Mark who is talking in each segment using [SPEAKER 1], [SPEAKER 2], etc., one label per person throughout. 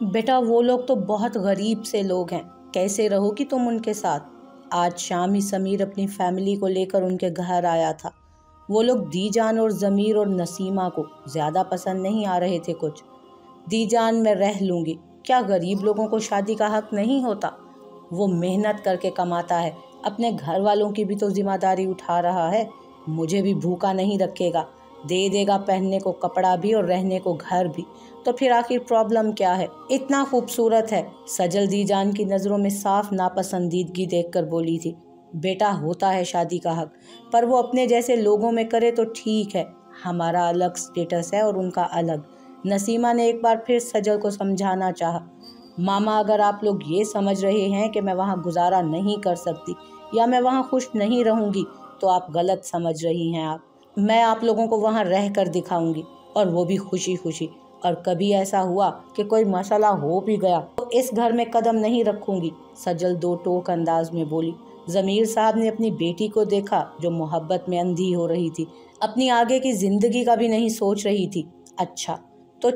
[SPEAKER 1] बेटा वो लोग तो बहुत गरीब से लोग हैं, कैसे रहोगी तुम उनके साथ। आज शाम ही समीर अपनी फैमिली को लेकर उनके घर आया था। वो लोग दीजान और ज़मीर और नसीमा को ज़्यादा पसंद नहीं आ रहे थे कुछ। दीजान मैं रह लूँगी, क्या गरीब लोगों को शादी का हक नहीं होता। वो मेहनत करके कमाता है, अपने घर वालों की भी तो जिम्मेदारी उठा रहा है। मुझे भी भूखा नहीं रखेगा, दे देगा पहनने को कपड़ा भी और रहने को घर भी। तो फिर आखिर प्रॉब्लम क्या है। इतना खूबसूरत है। सजल दीजान की नज़रों में साफ नापसंदीदगी देखकर बोली थी। बेटा होता है शादी का हक, पर वो अपने जैसे लोगों में करे तो ठीक है। हमारा अलग स्टेटस है और उनका अलग। नसीमा ने एक बार फिर सजल को समझाना चाहा। मामा, अगर आप लोग ये समझ रहे हैं कि मैं वहाँ गुजारा नहीं कर सकती या मैं वहाँ खुश नहीं रहूँगी, तो आप गलत समझ रही हैं। मैं आप लोगों को वहाँ रह कर दिखाऊंगी, और वो भी खुशी खुशी। और कभी ऐसा हुआ कि कोई मसला हो भी गया तो इस घर में कदम नहीं रखूंगी, सजल दो टोक अंदाज में बोली। ज़मीर साहब ने अपनी बेटी को देखा जो मोहब्बत में अंधी हो रही थी, अपनी आगे की ज़िंदगी का भी नहीं सोच रही थी। अच्छा तो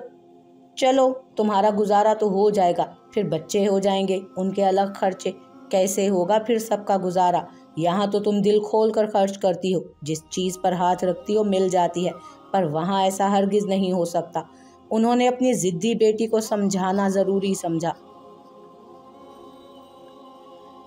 [SPEAKER 1] चलो, तुम्हारा गुजारा तो हो जाएगा, फिर बच्चे हो जाएंगे, उनके अलग खर्चे। कैसे होगा फिर सबका गुजारा। यहाँ तो तुम दिल खोल कर खर्च करती हो, जिस चीज़ पर हाथ रखती हो मिल जाती है, पर वहाँ ऐसा हरगिज़ नहीं हो सकता। उन्होंने अपनी ज़िद्दी बेटी को समझाना ज़रूरी समझा।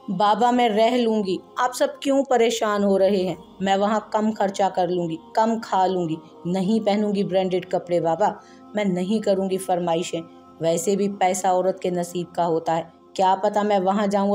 [SPEAKER 1] बाबा मैं रह लूँगी, आप सब क्यों परेशान हो रहे हैं। मैं वहाँ कम खर्चा कर लूँगी, कम खा लूँगी, नहीं पहनूँगी ब्रांडेड कपड़े। बाबा मैं नहीं करूँगी फरमाइशें, वैसे भी पैसा औरत के नसीब का होता है। क्या पता मैं वहाँ जाऊँ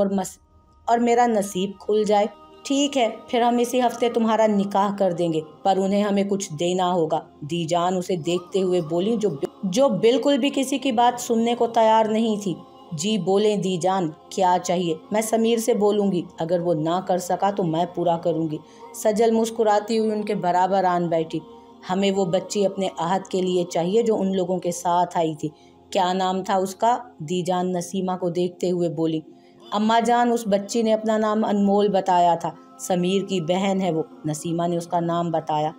[SPEAKER 1] और मेरा नसीब खुल जाए। ठीक है, फिर हम इसी हफ्ते तुम्हारा निकाह कर देंगे, पर उन्हें हमें कुछ देना होगा। दीजान उसे देखते हुए बोली, जो बिल्कुल भी किसी की बात सुनने को तैयार नहीं थी। जी बोले दीजान, क्या चाहिए। मैं समीर से बोलूँगी, अगर वो ना कर सका तो मैं पूरा करूँगी। सजल मुस्कुराती हुई उनके बराबर आन बैठी। हमें वो बच्ची अपने आहत के लिए चाहिए जो उन लोगों के साथ आई थी। क्या नाम था उसका। दीजान नसीमा को देखते हुए बोली। अम्मा जान, उस बच्ची ने अपना नाम अनमोल बताया था, समीर की बहन है वो। नसीमा ने उसका नाम बताया।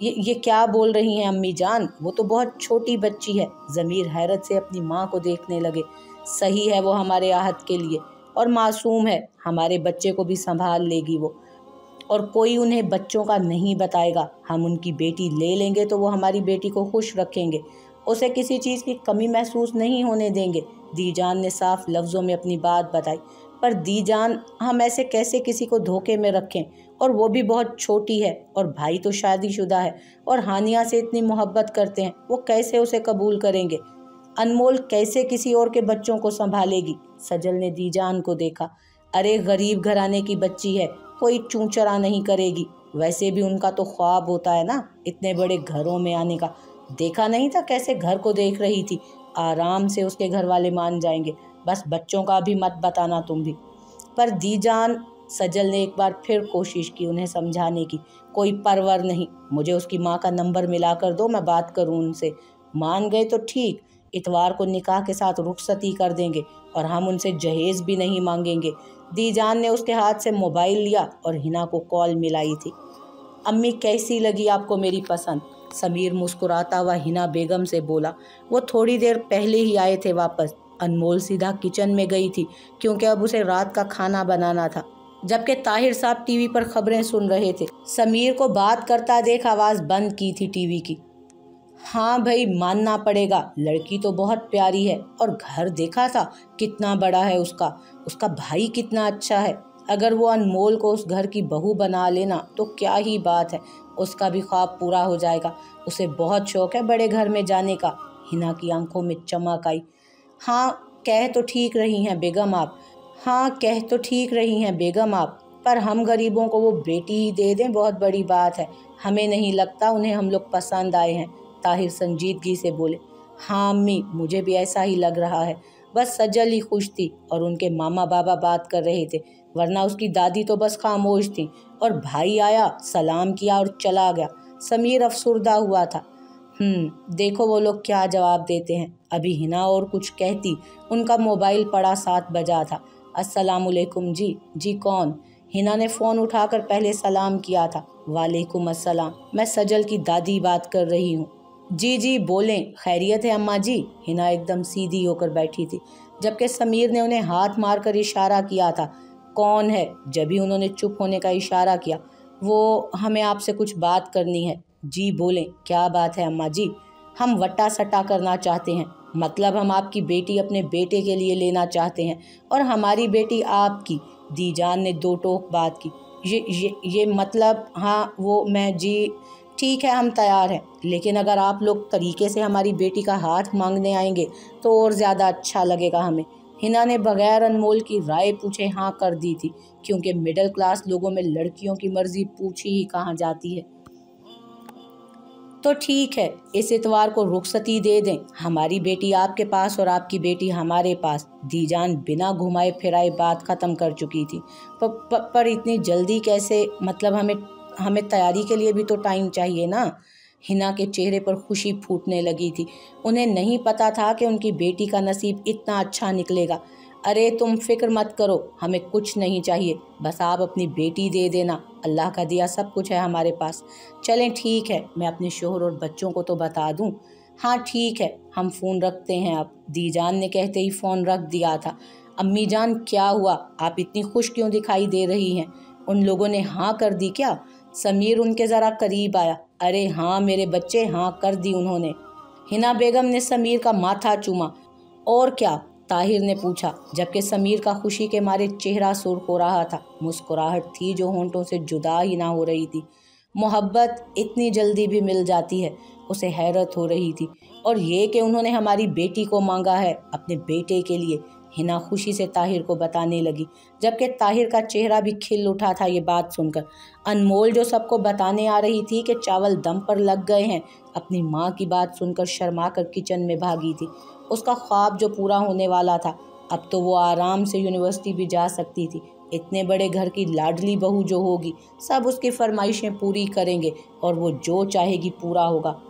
[SPEAKER 1] ये क्या बोल रही हैं अम्मी जान, वो तो बहुत छोटी बच्ची है। ज़मीर हैरत से अपनी माँ को देखने लगे। सही है, वो हमारे आहत के लिए, और मासूम है, हमारे बच्चे को भी संभाल लेगी वो, और कोई उन्हें बच्चों का नहीं बताएगा। हम उनकी बेटी ले लेंगे तो वो हमारी बेटी को खुश रखेंगे, उसे किसी चीज़ की कमी महसूस नहीं होने देंगे। दीजान ने साफ लफ्ज़ों में अपनी बात बताई। पर दीजान, हम ऐसे कैसे किसी को धोखे में रखें, और वो भी बहुत छोटी है, और भाई तो शादीशुदा है और हानिया से इतनी मोहब्बत करते हैं, वो कैसे उसे कबूल करेंगे। अनमोल कैसे किसी और के बच्चों को संभालेगी। सजल ने दीजान को देखा। अरे गरीब घराने की बच्ची है, कोई चूंचरा नहीं करेगी। वैसे भी उनका तो ख्वाब होता है ना इतने बड़े घरों में आने का। देखा नहीं था कैसे घर को देख रही थी। आराम से उसके घर वाले मान जाएंगे, बस बच्चों का भी मत बताना तुम भी। पर दीजान, सजल ने एक बार फिर कोशिश की उन्हें समझाने की। कोई परवर नहीं, मुझे उसकी माँ का नंबर मिला कर दो, मैं बात करूँ उनसे। मान गए तो ठीक, इतवार को निकाह के साथ रुखसती कर देंगे और हम उनसे जहेज भी नहीं मांगेंगे। दीजान ने उसके हाथ से मोबाइल लिया और हिना को कॉल मिलाई थी। अम्मी कैसी लगी आपको मेरी पसंद। समीर मुस्कुराता हुआ हिना बेगम से बोला। वो थोड़ी देर पहले ही आए थे वापस। अनमोल सीधा किचन में गई थी क्योंकि अब उसे रात का खाना बनाना था, जबकि ताहिर साहब टीवी पर खबरें सुन रहे थे। समीर को बात करता देख आवाज़ बंद की थी टीवी की। हाँ भाई, मानना पड़ेगा, लड़की तो बहुत प्यारी है, और घर देखा था कितना बड़ा है उसका। उसका भाई कितना अच्छा है। अगर वो अनमोल को उस घर की बहू बना लेना तो क्या ही बात है, उसका भी ख्वाब पूरा हो जाएगा। उसे बहुत शौक है बड़े घर में जाने का। हिना की आंखों में चमक आई। हाँ कह तो ठीक रही हैं बेगम आप। हाँ कह तो ठीक रही हैं बेगम आप, पर हम गरीबों को वो बेटी ही दे दें बहुत बड़ी बात है। हमें नहीं लगता उन्हें हम लोग पसंद आए हैं। ताहिर संजीदगी से बोले। हाँ अम्मी, मुझे भी ऐसा ही लग रहा है। बस सजल ही खुश थी और उनके मामा बाबा बात कर रहे थे, वरना उसकी दादी तो बस खामोश थी। और भाई आया, सलाम किया और चला गया। समीर अफसुर्दा हुआ था। देखो वो लोग क्या जवाब देते हैं। अभी हिना और कुछ कहती, उनका मोबाइल पड़ा 7 बजा था। अस्सलामुअलैकुम जी। जी कौन। हिना ने फ़ोन उठाकर पहले सलाम किया था। वालेकुम अस्सलाम, मैं सजल की दादी बात कर रही हूँ। जी जी बोलें, खैरियत है अम्मा जी। हिना एकदम सीधी होकर बैठी थी, जबकि समीर ने उन्हें हाथ मारकर इशारा किया था। कौन है? जब भी उन्होंने चुप होने का इशारा किया। वो हमें आपसे कुछ बात करनी है। जी बोलें, क्या बात है अम्मा जी? हम वट्टा सट्टा करना चाहते हैं, मतलब हम आपकी बेटी अपने बेटे के लिए लेना चाहते हैं और हमारी बेटी आपकी। दीजान ने दो टोक बात की। ये मतलब, हाँ वो मैं जी, ठीक है हम तैयार हैं, लेकिन अगर आप लोग तरीके से हमारी बेटी का हाथ मांगने आएंगे तो और ज़्यादा अच्छा लगेगा हमें। हिना ने बगैर अनमोल की राय पूछे हाँ कर दी थी, क्योंकि मिडिल क्लास लोगों में लड़कियों की मर्जी पूछी ही कहाँ जाती है। तो ठीक है, इस इतवार को रुखसती दे दें, हमारी बेटी आपके पास और आपकी बेटी हमारे पास। दीजान बिना घुमाए फिराए बात ख़त्म कर चुकी थी। पर इतनी जल्दी कैसे? मतलब हमें तैयारी के लिए भी तो टाइम चाहिए ना। हिना के चेहरे पर खुशी फूटने लगी थी। उन्हें नहीं पता था कि उनकी बेटी का नसीब इतना अच्छा निकलेगा। अरे तुम फिक्र मत करो, हमें कुछ नहीं चाहिए, बस आप अपनी बेटी दे देना, अल्लाह का दिया सब कुछ है हमारे पास। चलें ठीक है, मैं अपने शोहर और बच्चों को तो बता दूं। हाँ ठीक है, हम फ़ोन रखते हैं अब। दीजान ने कहते ही फ़ोन रख दिया था। अम्मी जान क्या हुआ? आप इतनी खुश क्यों दिखाई दे रही हैं? उन लोगों ने हाँ कर दी क्या? समीर उनके ज़रा करीब आया। अरे हाँ मेरे बच्चे, हाँ कर दी उन्होंने। हिना बेगम ने समीर का माथा चूमा। और क्या? ताहिर ने पूछा, जबकि समीर का खुशी के मारे चेहरा सुर्ख हो रहा था। मुस्कुराहट थी जो होंठों से जुदा ही ना हो रही थी। मोहब्बत इतनी जल्दी भी मिल जाती है, उसे हैरत हो रही थी। और ये कि उन्होंने हमारी बेटी को मांगा है अपने बेटे के लिए। हिना खुशी से ताहिर को बताने लगी, जबकि ताहिर का चेहरा भी खिल उठा था ये बात सुनकर। अनमोल जो सबको बताने आ रही थी कि चावल दम पर लग गए हैं, अपनी माँ की बात सुनकर शर्मा कर किचन में भागी थी। उसका ख्वाब जो पूरा होने वाला था, अब तो वो आराम से यूनिवर्सिटी भी जा सकती थी। इतने बड़े घर की लाडली बहू जो होगी, सब उसकी फरमाइशें पूरी करेंगे और वो जो चाहेगी पूरा होगा।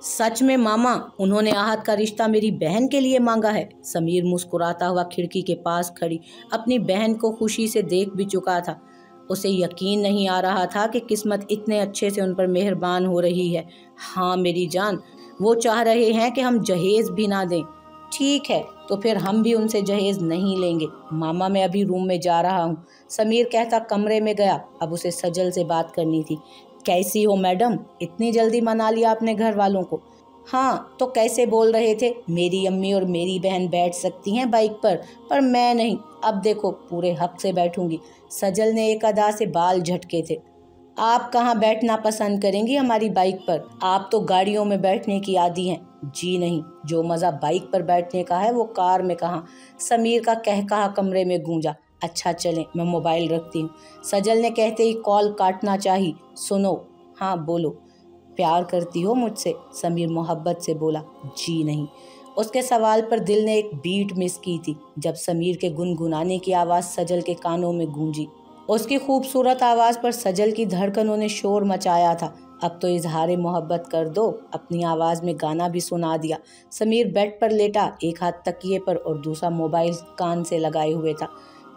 [SPEAKER 1] सच में मामा, उन्होंने आहत का रिश्ता मेरी बहन के लिए मांगा है? समीर मुस्कुराता हुआ खिड़की के पास खड़ी अपनी बहन को खुशी से देख भी चुका था। उसे यकीन नहीं आ रहा था कि किस्मत इतने अच्छे से उन पर मेहरबान हो रही है। हाँ मेरी जान, वो चाह रहे हैं कि हम जहेज भी ना दें। ठीक है, तो फिर हम भी उनसे जहेज नहीं लेंगे। मामा मैं अभी रूम में जा रहा हूँ, समीर कहता कमरे में गया। अब उसे सजल से बात करनी थी। कैसी हो मैडम, इतनी जल्दी मना लिया अपने घर वालों को? हाँ तो कैसे बोल रहे थे, मेरी अम्मी और मेरी बहन बैठ सकती हैं बाइक पर मैं नहीं। अब देखो पूरे हक से बैठूंगी। सजल ने एक अदा से बाल झटके थे। आप कहाँ बैठना पसंद करेंगी हमारी बाइक पर? आप तो गाड़ियों में बैठने की आदी हैं। जी नहीं, जो मज़ा बाइक पर बैठने का है वो कार में कहाँ। समीर का कहकहा कमरे में गूंजा। अच्छा चलें, मैं मोबाइल रखती हूँ। सजल ने कहते ही कॉल काटना चाही। सुनो। हाँ बोलो। प्यार करती हो मुझसे? समीर मोहब्बत से बोला। जी नहीं। उसके सवाल पर दिल ने एक बीट मिस की थी जब समीर के गुनगुनाने की आवाज़ सजल के कानों में गूंजी। उसकी खूबसूरत आवाज़ पर सजल की धड़कनों ने शोर मचाया था। अब तो इजहार मोहब्बत कर दो, अपनी आवाज़ में गाना भी सुना दिया। समीर बेड पर लेटा, एक हाथ तकिए पर और दूसरा मोबाइल कान से लगाए हुए था।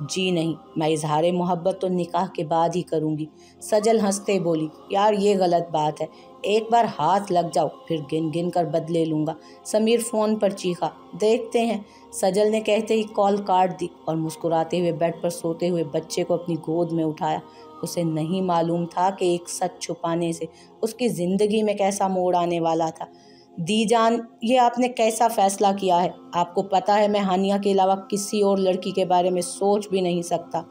[SPEAKER 1] जी नहीं, मैं इजहार मोहब्बत तो निकाह के बाद ही करूँगी। सजल हंसते बोली, यार ये गलत बात है, एक बार हाथ लग जाओ फिर गिन गिन कर बदले लूँगा। समीर फ़ोन पर चीखा। देखते हैं। सजल ने कहते ही कॉल काट दी और मुस्कुराते हुए बेड पर सोते हुए बच्चे को अपनी गोद में उठाया। उसे नहीं मालूम था कि एक सच छुपाने से उसकी ज़िंदगी में कैसा मोड़ आने वाला था। दीजान, ये आपने कैसा फ़ैसला किया है? आपको पता है मैं हानिया के अलावा किसी और लड़की के बारे में सोच भी नहीं सकता।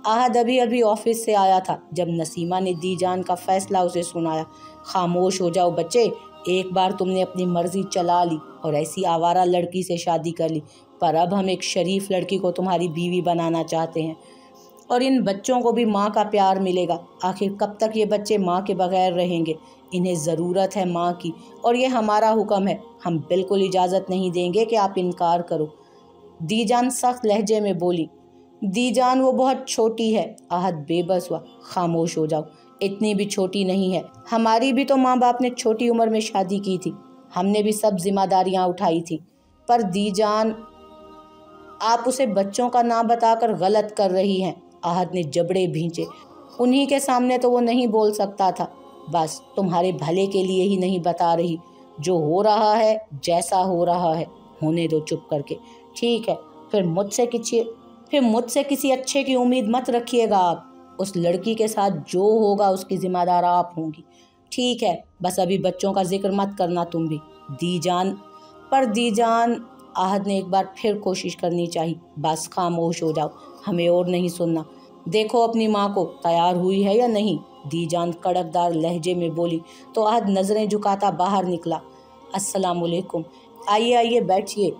[SPEAKER 1] आहद अभी अभी ऑफिस से आया था जब नसीमा ने दीजान का फ़ैसला उसे सुनाया। खामोश हो जाओ बच्चे, एक बार तुमने अपनी मर्जी चला ली और ऐसी आवारा लड़की से शादी कर ली, पर अब हम एक शरीफ लड़की को तुम्हारी बीवी बनाना चाहते हैं और इन बच्चों को भी माँ का प्यार मिलेगा। आखिर कब तक ये बच्चे माँ के बगैर रहेंगे? इन्हें ज़रूरत है माँ की और ये हमारा हुक्म है। हम बिल्कुल इजाज़त नहीं देंगे कि आप इनकार करो। दीजान सख्त लहजे में बोली। दीजान वो बहुत छोटी है। आहद बेबस हुआ। खामोश हो जाओ, इतनी भी छोटी नहीं है। हमारी भी तो माँ बाप ने छोटी उम्र में शादी की थी, हमने भी सब जिम्मेदारियाँ उठाई थी। पर दीजान, आप उसे बच्चों का नाम बताकर गलत कर रही हैं। आहद ने जबड़े भींचे। उन्हीं के सामने तो वो नहीं बोल सकता था। बस तुम्हारे भले के लिए ही नहीं बता रही। जो हो रहा है, जैसा हो रहा है, होने दो चुप करके। ठीक है, फिर मुझसे किसी अच्छे की उम्मीद मत रखिएगा आप। उस लड़की के साथ जो होगा उसकी जिम्मेदार आप होंगी। ठीक है, बस अभी बच्चों का जिक्र मत करना तुम भी। दीजान, आहद ने एक बार फिर कोशिश करनी चाहिए। बस खामोश हो जाओ, हमें और नहीं सुनना। देखो अपनी माँ को, तैयार हुई है या नहीं? दीजान कड़कदार लहजे में बोली तो आहद नज़रें झुकाता बाहर निकला। अस्सलामुअलैकुम। आइए आइए बैठिए।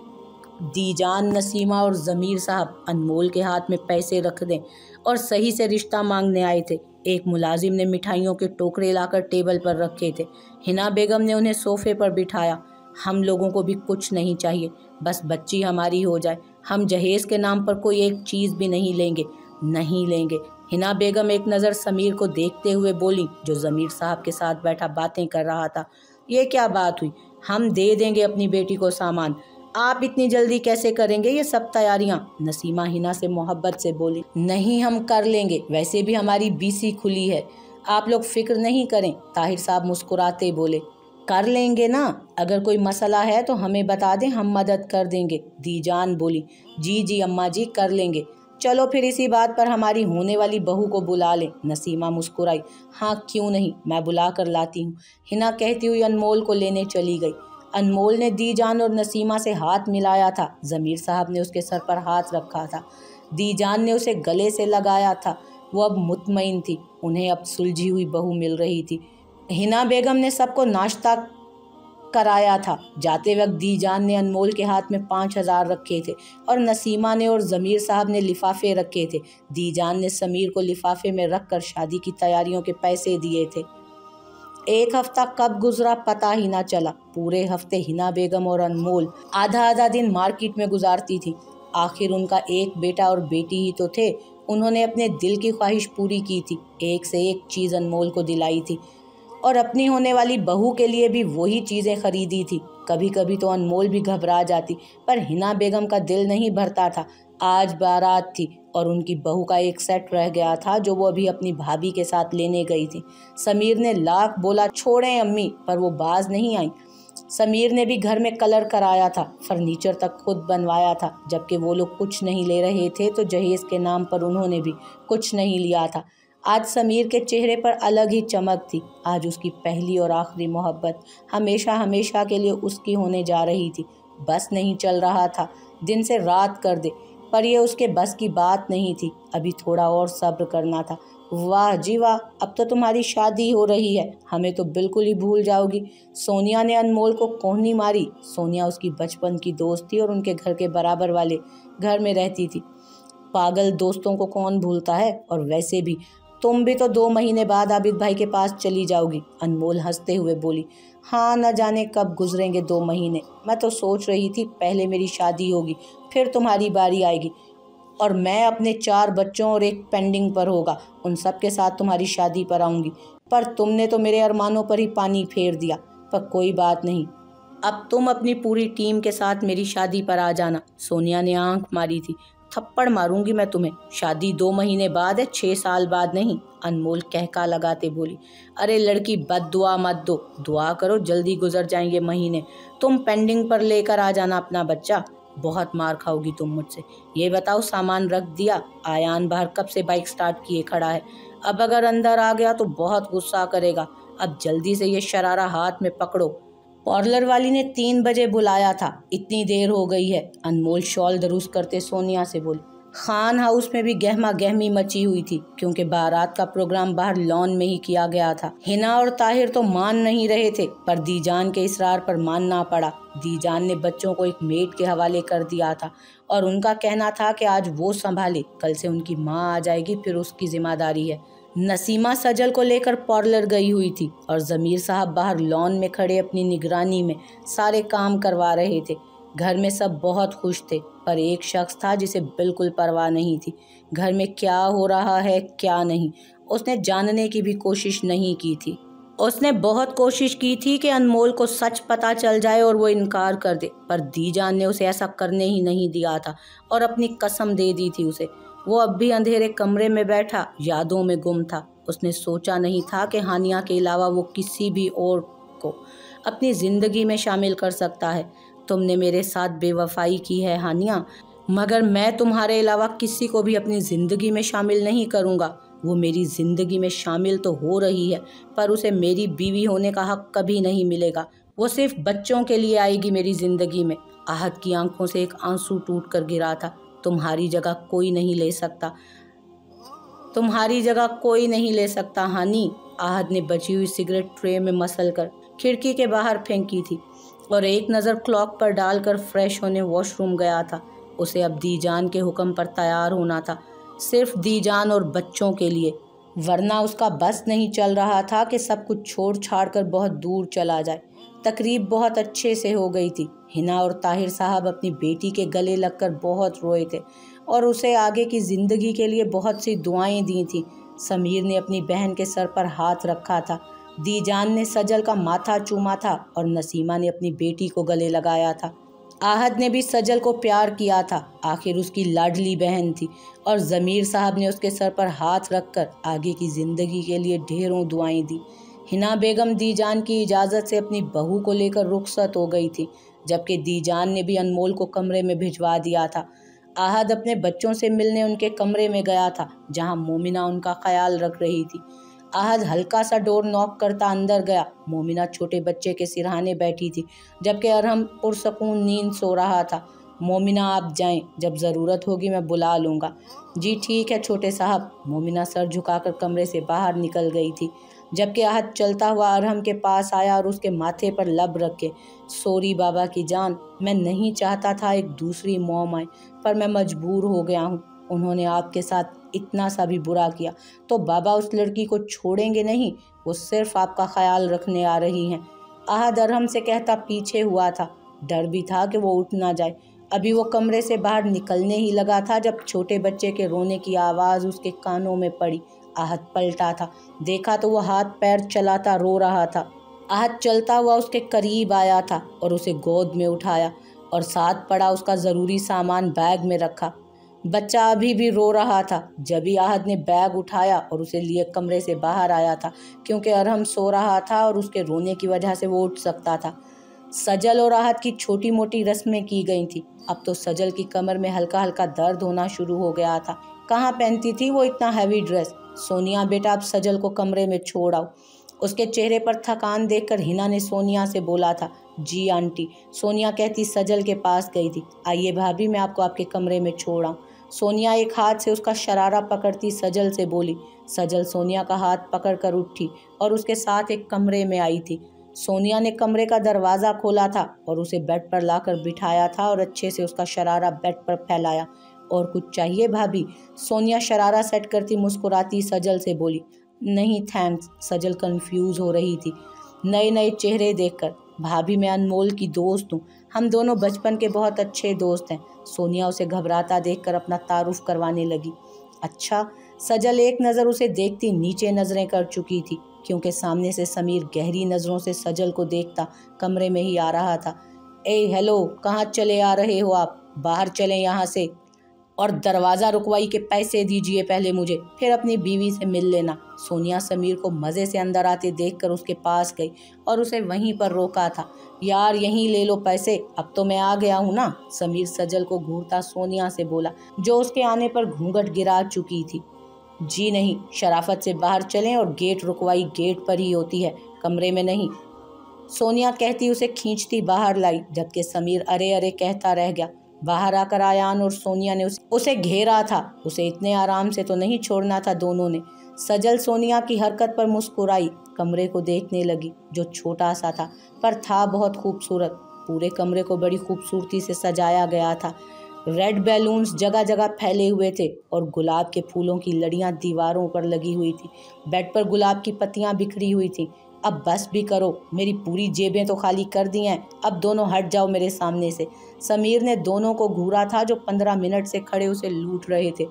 [SPEAKER 1] दीजान, नसीमा और ज़मीर साहब अनमोल के हाथ में पैसे रख दें और सही से रिश्ता मांगने आए थे। एक मुलाजिम ने मिठाइयों के टोकरे लाकर टेबल पर रखे थे। हिना बेगम ने उन्हें सोफे पर बिठाया। हम लोगों को भी कुछ नहीं चाहिए, बस बच्ची हमारी हो जाए। हम जहेज़ के नाम पर कोई एक चीज़ भी नहीं लेंगे। हिना बेगम एक नज़र समीर को देखते हुए बोली, जो ज़मीर साहब के साथ बैठा बातें कर रहा था। ये क्या बात हुई? हम दे देंगे अपनी बेटी को सामान। आप इतनी जल्दी कैसे करेंगे ये सब तैयारियां? नसीमा हिना से मोहब्बत से बोली। नहीं, हम कर लेंगे, वैसे भी हमारी बीसी खुली है, आप लोग फिक्र नहीं करें। ताहिर साहब मुस्कुराते बोले। कर लेंगे ना, अगर कोई मसला है तो हमें बता दें, हम मदद कर देंगे। दीजान बोली। जी अम्मा जी, कर लेंगे। चलो फिर इसी बात पर हमारी होने वाली बहू को बुला लें। नसीमा मुस्कुराई। हाँ क्यों नहीं, मैं बुला कर लाती हूँ। हिना कहती हुई अनमोल को लेने चली गई। अनमोल ने दीजान और नसीमा से हाथ मिलाया था। ज़मीर साहब ने उसके सर पर हाथ रखा था। दीजान ने उसे गले से लगाया था। वो अब मुतमईन थी, उन्हें अब सुलझी हुई बहू मिल रही थी। हिना बेगम ने सबको नाश्ता कराया था। जाते वक्त दीजान ने अनमोल के हाथ में 5,000 रखे थे और नसीमा ने और ज़मीर साहब ने लिफाफे रखे थे। दीजान ने समीर को लिफाफे में रख कर शादी की तैयारियों के पैसे दिए थे। एक हफ्ता कब गुजरा पता ही ना चला। पूरे हफ्ते हिना बेगम और अनमोल आधा दिन मार्केट में गुजारती थी। आखिर उनका एक बेटा और बेटी ही तो थे। उन्होंने अपने दिल की ख्वाहिश पूरी की थी, एक से एक चीज़ अनमोल को दिलाई थी और अपनी होने वाली बहू के लिए भी वही चीज़ें खरीदी थी। कभी कभी तो अनमोल भी घबरा जाती, पर हिना बेगम का दिल नहीं भरता था। आज बारात थी और उनकी बहू का एक सेट रह गया था जो वो अभी अपनी भाभी के साथ लेने गई थी। समीर ने लाख बोला छोड़ें अम्मी, पर वो बाज नहीं आई। समीर ने भी घर में कलर कराया था, फर्नीचर तक खुद बनवाया था। जबकि वो लोग कुछ नहीं ले रहे थे तो जहेज़ के नाम पर उन्होंने भी कुछ नहीं लिया था। आज समीर के चेहरे पर अलग ही चमक थी। आज उसकी पहली और आखिरी मोहब्बत हमेशा हमेशा के लिए उसकी होने जा रही थी। बस नहीं चल रहा था दिन से रात कर दे, पर यह उसके बस की बात नहीं थी। अभी थोड़ा और सब्र करना था। वाह जी वाह, अब तो तुम्हारी शादी हो रही है, हमें तो बिल्कुल ही भूल जाओगी। सोनिया ने अनमोल को कोहनी मारी। सोनिया उसकी बचपन की दोस्त थी और उनके घर के बराबर वाले घर में रहती थी। पागल दोस्तों को कौन भूलता है, और वैसे भी तुम भी तो 2 महीने बाद आबिद भाई के पास चली जाओगी। अनमोल हंसते हुए बोली। हाँ, न जाने कब गुजरेंगे 2 महीने। मैं तो सोच रही थी पहले मेरी शादी होगी, फिर तुम्हारी बारी आएगी और मैं अपने 4 बच्चों और एक पेंडिंग पर होगा, उन सब के साथ तुम्हारी शादी पर आऊँगी। पर तुमने तो मेरे अरमानों पर ही पानी फेर दिया। पर कोई बात नहीं, अब तुम अपनी पूरी टीम के साथ मेरी शादी पर आ जाना। सोनिया ने आंख मारी थी। थप्पड़ मारूंगी मैं तुम्हें। शादी 2 महीने बाद है, 6 साल बाद नहीं। अनमोल कहका लगाते बोली। अरे लड़की, बद्दुआ मत दो, दुआ करो जल्दी गुजर जाएंगे महीने। तुम पेंडिंग पर लेकर आ जाना अपना बच्चा, बहुत मार खाओगी तुम मुझसे। ये बताओ सामान रख दिया? आयान बाहर कब से बाइक स्टार्ट किए खड़ा है, अब अगर अंदर आ गया तो बहुत गुस्सा करेगा। अब जल्दी से ये शरारा हाथ में पकड़ो। पार्लर वाली ने 3 बजे बुलाया था, इतनी देर हो गई है। अनमोल शॉल दरूस करते सोनिया से बोली। खान हाउस में भी गहमा गहमी मची हुई थी, क्योंकि बारात का प्रोग्राम बाहर लॉन में ही किया गया था। हिना और ताहिर तो मान नहीं रहे थे, पर दीजान के इसरार पर मानना पड़ा। दीजान ने बच्चों को एक मेड के हवाले कर दिया था और उनका कहना था कि आज वो संभाले, कल से उनकी माँ आ जाएगी, फिर उसकी जिम्मेदारी है। नसीमा सजल को लेकर पार्लर गई हुई थी और ज़मीर साहब बाहर लॉन में खड़े अपनी निगरानी में सारे काम करवा रहे थे। घर में सब बहुत खुश थे, पर एक शख्स था जिसे बिल्कुल परवाह नहीं थी। घर में क्या हो रहा है क्या नहीं, उसने जानने की भी कोशिश नहीं की थी। उसने बहुत कोशिश की थी कि अनमोल को सच पता चल जाए और वो इनकार कर दे, पर दीजान ने उसे ऐसा करने ही नहीं दिया था और अपनी कसम दे दी थी उसे। वो अब भी अंधेरे कमरे में बैठा यादों में गुम था। उसने सोचा नहीं था कि हानिया के अलावा वो किसी भी और को अपनी ज़िंदगी में शामिल कर सकता है। तुमने मेरे साथ बेवफाई की है हानिया, मगर मैं तुम्हारे अलावा किसी को भी अपनी ज़िंदगी में शामिल नहीं करूँगा। वो मेरी ज़िंदगी में शामिल तो हो रही है, पर उसे मेरी बीवी होने का हक कभी नहीं मिलेगा। वो सिर्फ बच्चों के लिए आएगी मेरी ज़िंदगी में। आहत की आंखों से एक आंसू टूट कर गिरा था। तुम्हारी जगह कोई नहीं ले सकता, तुम्हारी जगह कोई नहीं ले सकता हानि। आहत ने बची हुई सिगरेट ट्रे में मसल कर खिड़की के बाहर फेंकी थी और एक नज़र क्लॉक पर डालकर फ्रेश होने वॉशरूम गया था। उसे अब दीजान के हुक्म पर तैयार होना था, सिर्फ दीजान और बच्चों के लिए, वरना उसका बस नहीं चल रहा था कि सब कुछ छोड़ छाड़ कर बहुत दूर चला जाए। तकरीब बहुत अच्छे से हो गई थी। हिना और ताहिर साहब अपनी बेटी के गले लगकर बहुत रोए थे और उसे आगे की ज़िंदगी के लिए बहुत सी दुआएं दी थी। समीर ने अपनी बहन के सर पर हाथ रखा था, दीजान ने सजल का माथा चूमा था और नसीमा ने अपनी बेटी को गले लगाया था। आहत ने भी सजल को प्यार किया था, आखिर उसकी लाडली बहन थी, और ज़मीर साहब ने उसके सर पर हाथ रखकर आगे की ज़िंदगी के लिए ढेरों दुआएं दी। हिना बेगम दीजान की इजाज़त से अपनी बहू को लेकर रुखसत हो गई थी, जबकि दीजान ने भी अनमोल को कमरे में भिजवा दिया था। आहत अपने बच्चों से मिलने उनके कमरे में गया था, जहां मोमिना उनका ख्याल रख रही थी। आहत हल्का सा डोर नॉक करता अंदर गया। मोमिना छोटे बच्चे के सिरहाने बैठी थी, जबकि अरहम पुरसकून नींद सो रहा था। मोमिना आप जाएं, जब ज़रूरत होगी मैं बुला लूँगा। जी ठीक है छोटे साहब। मोमिना सर झुकाकर कमरे से बाहर निकल गई थी, जबकि आहत चलता हुआ अरहम के पास आया और उसके माथे पर लब रख के, सॉरी बाबा की जान, मैं नहीं चाहता था एक दूसरी मॉम आए, पर मैं मजबूर हो गया हूँ। उन्होंने आपके साथ इतना सा भी बुरा किया तो बाबा उस लड़की को छोड़ेंगे नहीं, वो सिर्फ आपका ख्याल रखने आ रही हैं। आहत अरहम से कहता पीछे हुआ था। डर भी था कि वो उठ ना जाए। अभी वो कमरे से बाहर निकलने ही लगा था जब छोटे बच्चे के रोने की आवाज़ उसके कानों में पड़ी। आहत पलटा था, देखा तो वो हाथ पैर चलाता रो रहा था। आहत चलता हुआ उसके करीब आया था और उसे गोद में उठाया और साथ पड़ा उसका ज़रूरी सामान बैग में रखा। बच्चा अभी भी रो रहा था। जब ही आहत ने बैग उठाया और उसे लिए कमरे से बाहर आया था, क्योंकि अरहम सो रहा था और उसके रोने की वजह से वो उठ सकता था। सजल और आहत की छोटी मोटी रस्में की गई थी। अब तो सजल की कमर में हल्का हल्का दर्द होना शुरू हो गया था। कहाँ पहनती थी वो इतना हैवी ड्रेस। सोनिया बेटा अब सजल को कमरे में छोड़ आओ। उसके चेहरे पर थकान देखकर हिना ने सोनिया से बोला था। जी आंटी। सोनिया कहती सजल के पास गई थी। आइए भाभी मैं आपको आपके कमरे में छोड़ आऊँ। सोनिया एक हाथ से उसका शरारा पकड़ती सजल से बोली। सजल सोनिया का हाथ पकड़कर उठी और उसके साथ एक कमरे में आई थी। सोनिया ने कमरे का दरवाज़ा खोला था और उसे बेड पर लाकर बिठाया था और अच्छे से उसका शरारा बेड पर फैलाया। और कुछ चाहिए भाभी? सोनिया शरारा सेट करती मुस्कुराती सजल से बोली। नहीं थैंक्स। सजल कंफ्यूज हो रही थी नए नए चेहरे देखकर। भाभी मैं अनमोल की दोस्त हूँ, हम दोनों बचपन के बहुत अच्छे दोस्त हैं। सोनिया उसे घबराता देखकर अपना तारुफ करवाने लगी। अच्छा। सजल एक नज़र उसे देखती नीचे नज़रें कर चुकी थी, क्योंकि सामने से समीर गहरी नज़रों से सजल को देखता कमरे में ही आ रहा था। ए हेलो, कहाँ चले आ रहे हो आप? बाहर चलें यहाँ से, और दरवाज़ा रुकवाई के पैसे दीजिए पहले मुझे, फिर अपनी बीवी से मिल लेना। सोनिया समीर को मज़े से अंदर आते देखकर उसके पास गई और उसे वहीं पर रोका था। यार यहीं ले लो पैसे, अब तो मैं आ गया हूँ ना। समीर सजल को घूरता सोनिया से बोला, जो उसके आने पर घूंघट गिरा चुकी थी। जी नहीं, शराफत से बाहर चलें, और गेट रुकवाई गेट पर ही होती है, कमरे में नहीं। सोनिया कहती उसे खींचती बाहर लाई, जबकि समीर अरे अरे कहता रह गया। बाहर आकर आयान और सोनिया ने उसे घेरा था। उसे इतने आराम से तो नहीं छोड़ना था दोनों ने। सजल सोनिया की हरकत पर मुस्कुराई, कमरे को देखने लगी, जो छोटा सा था पर था बहुत खूबसूरत। पूरे कमरे को बड़ी खूबसूरती से सजाया गया था। रेड बैलून्स जगह जगह फैले हुए थे और गुलाब के फूलों की लड़ियां दीवारों पर लगी हुई थी। बेड पर गुलाब की पत्तियां बिखरी हुई थी। अब बस भी करो, मेरी पूरी जेबें तो खाली कर दी हैं, अब दोनों हट जाओ मेरे सामने से। समीर ने दोनों को घूरा था, जो 15 मिनट से खड़े उसे लूट रहे थे।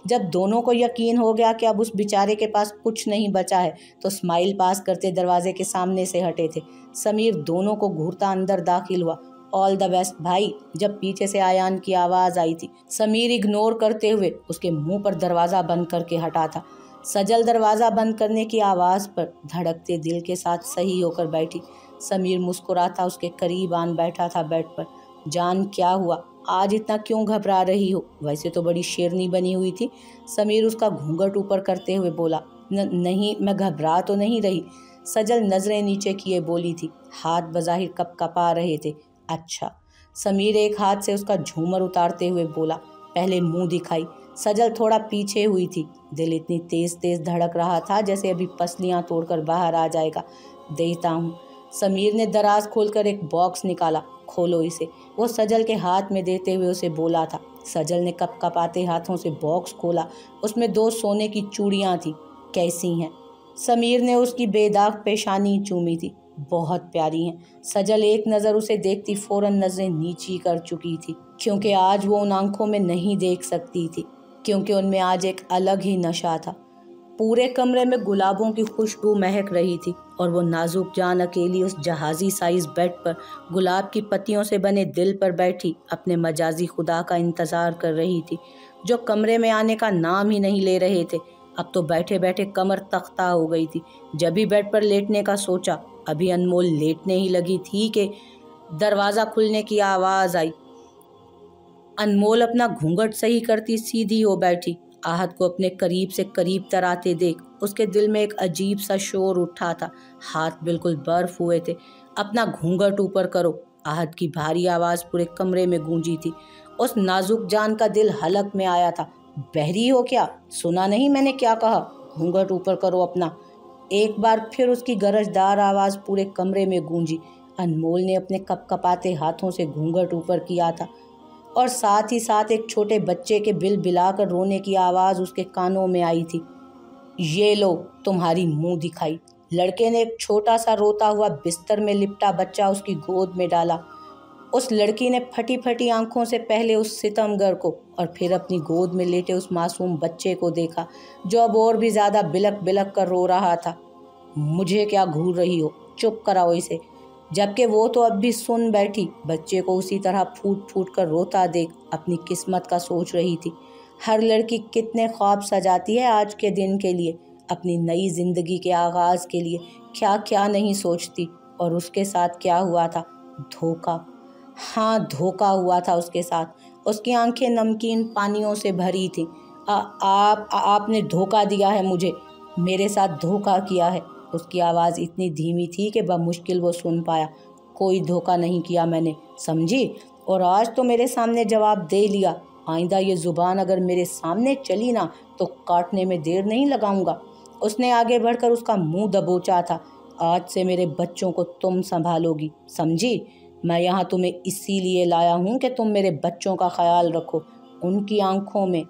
[SPEAKER 1] जब दोनों को यकीन हो गया कि अब उस बेचारे के पास कुछ नहीं बचा है, तो स्माइल पास करते दरवाजे के सामने से हटे थे। समीर दोनों को घूरता अंदर दाखिल हुआ। ऑल द बेस्ट भाई, जब पीछे से आयान की आवाज़ आई थी। समीर इग्नोर करते हुए उसके मुंह पर दरवाज़ा बंद करके हटा था। सजल दरवाज़ा बंद करने की आवाज़ पर धड़कते दिल के साथ सही होकर बैठी। समीर मुस्कुराता उसके करीब आन बैठा था बेड पर। जान, क्या हुआ? आज इतना क्यों घबरा रही हो? वैसे तो बड़ी शेरनी बनी हुई थी। समीर उसका घूंघट ऊपर करते हुए बोला। नहीं, मैं घबरा तो नहीं रही। सजल नज़रें नीचे किए बोली थी। हाथ बज़ाहिर कपकपा रहे थे। अच्छा। समीर एक हाथ से उसका झूमर उतारते हुए बोला। पहले मुंह दिखाई। सजल थोड़ा पीछे हुई थी। दिल इतनी तेज़ तेज़ धड़क रहा था जैसे अभी पसलियाँ तोड़कर बाहर आ जाएगा। देता हूँ। समीर ने दराज खोलकर एक बॉक्स निकाला। खोलो इसे, वो सजल के हाथ में देते हुए उसे बोला था। सजल ने कपकपाते हाथों से बॉक्स खोला। उसमें 2 सोने की चूड़ियाँ थीं। कैसी हैं? समीर ने उसकी बेदाग पेशानी चूमी थी। बहुत प्यारी हैं। सजल एक नज़र उसे देखती फ़ौरन नज़रें नीची कर चुकी थी, क्योंकि आज वो उन आंखों में नहीं देख सकती थी, क्योंकि उनमें आज एक अलग ही नशा था। पूरे कमरे में गुलाबों की खुशबू महक रही थी और वो नाजुक जान अकेली उस जहाज़ी साइज़ बेड पर गुलाब की पत्तियों से बने दिल पर बैठी अपने मजाजी खुदा का इंतज़ार कर रही थी, जो कमरे में आने का नाम ही नहीं ले रहे थे। अब तो बैठे बैठे कमर तख्ता हो गई थी। जब भी बेड पर लेटने का सोचा, अभी अनमोल लेटने ही लगी थी कि दरवाज़ा खुलने की आवाज़ आई। अनमोल अपना घूंघट सही करती सीधी हो बैठी। आहत को अपने करीब से करीब तर आते देख उसके दिल में एक अजीब सा शोर उठा था। हाथ बिल्कुल बर्फ हुए थे। अपना घूंघट ऊपर करो। आहत की भारी आवाज़ पूरे कमरे में गूंजी थी। उस नाजुक जान का दिल हलक में आया था। बहरी हो क्या? सुना नहीं मैंने क्या कहा? घूंघट ऊपर करो अपना। एक बार फिर उसकी गरजदार आवाज़ पूरे कमरे में गूंजी। अनमोल ने अपने कपकपाते हाथों से घूंघट ऊपर किया था और साथ ही साथ एक छोटे बच्चे के बिलबिलाकर रोने की आवाज़ उसके कानों में आई थी। ये लो तुम्हारी मुंह दिखाई। लड़के ने एक छोटा सा रोता हुआ बिस्तर में लिपटा बच्चा उसकी गोद में डाला। उस लड़की ने फटी फटी आंखों से पहले उस सितमगर को और फिर अपनी गोद में लेटे उस मासूम बच्चे को देखा, जो अब और भी ज़्यादा बिलक बिलक कर रो रहा था। मुझे क्या घूर रही हो? चुप कराओ इसे। जबकि वो तो अब भी सुन बैठी, बच्चे को उसी तरह फूट फूट कर रोता देख अपनी किस्मत का सोच रही थी। हर लड़की कितने ख्वाब सजाती है आज के दिन के लिए, अपनी नई ज़िंदगी के आगाज़ के लिए क्या क्या नहीं सोचती। और उसके साथ क्या हुआ था? धोखा। हाँ, धोखा हुआ था उसके साथ। उसकी आंखें नमकीन पानियों से भरी थीं। आपने धोखा दिया है मुझे, मेरे साथ धोखा किया है। उसकी आवाज़ इतनी धीमी थी कि बमुश्किल वो सुन पाया। कोई धोखा नहीं किया मैंने, समझी? और आज तो मेरे सामने जवाब दे लिया। आइंदा ये ज़ुबान अगर मेरे सामने चली ना तो काटने में देर नहीं लगाऊंगा। उसने आगे बढ़कर उसका मुंह दबोचा था। आज से मेरे बच्चों को तुम संभालोगी, समझी? मैं यहाँ तुम्हें इसीलिए लाया हूँ कि तुम मेरे बच्चों का ख्याल रखो। उनकी आंखों में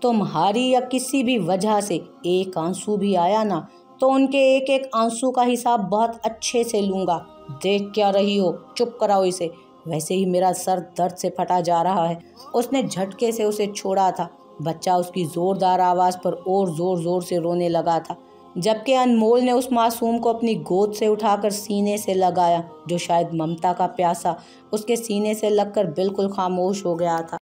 [SPEAKER 1] तुम्हारी या किसी भी वजह से एक आंसू भी आया ना तो उनके एक एक आंसू का हिसाब बहुत अच्छे से लूँगा। देख क्या रही हो? चुप कराओ इसे। वैसे ही मेरा सर दर्द से फटा जा रहा है। उसने झटके से उसे छोड़ा था। बच्चा उसकी ज़ोरदार आवाज़ पर और ज़ोर ज़ोर से रोने लगा था, जबकि अनमोल ने उस मासूम को अपनी गोद से उठाकर सीने से लगाया, जो शायद ममता का प्यासा उसके सीने से लगकर बिल्कुल खामोश हो गया था।